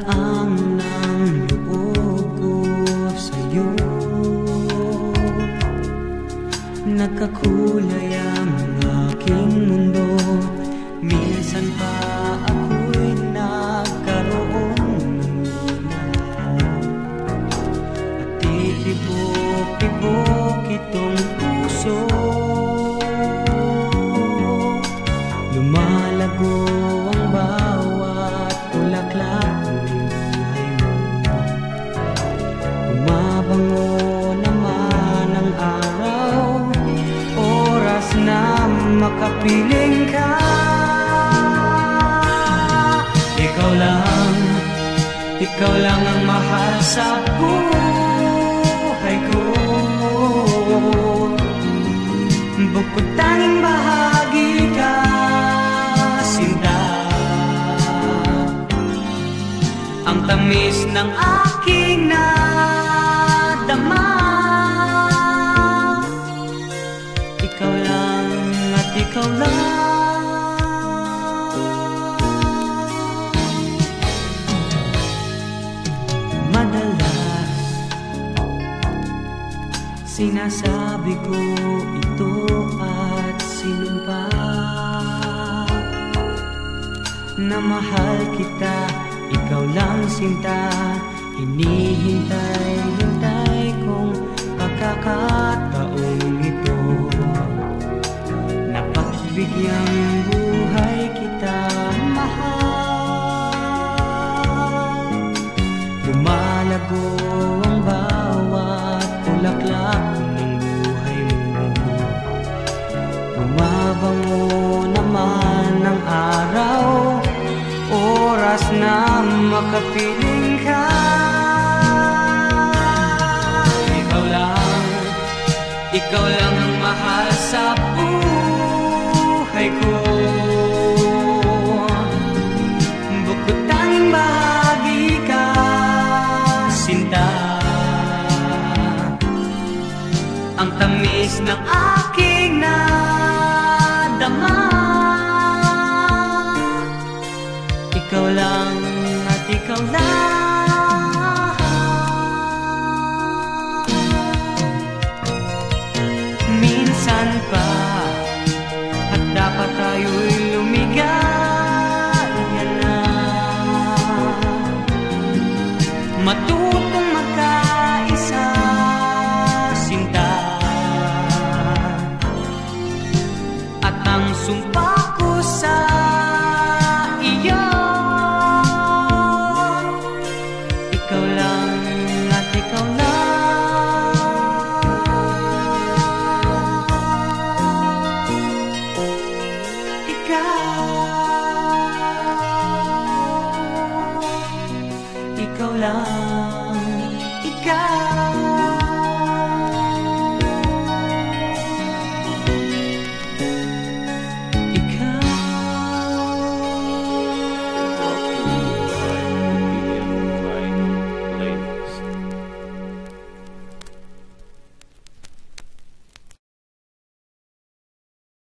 laang ng loob ko sa'yo. Nagkakulay ang aking mundo, minsan pa ako'y nagkaroon ng minahal. At titibok-tibok itong puso, lumalago ang bawat bulaklak ng buhay mo. Bumabango naman ang araw, oras na makapiling ka. Ikaw lang ang mahal sa buhay ko. Bukod tanging bahagi ka, sinta. Ang tamis ng aking nadama. Ikaw lang at ikaw lang. Madalas sinasabi ko ito at sinumpa na mahal kita, ikaw lang sinta. Hinihintay-hintay kong pagkakataong ito na pagbigyang buhay kita mahal. Lumalago ang bawat bulaklak ng buhay mo. Bumabango naman ang araw, oras na makapiling ka. Ikaw lang ang mahal sa buhay ko. Bukod tanging bahagi ka, sinta. Ang tamis ng aking nadama. Ikaw lang at ikaw lang. Minsan pa at dapat tayo'y lumigaya na, matutong magkaisa, sinta. At ang sumpa ko sa iyo, ikaw lang at ikaw lang. Ikaw lang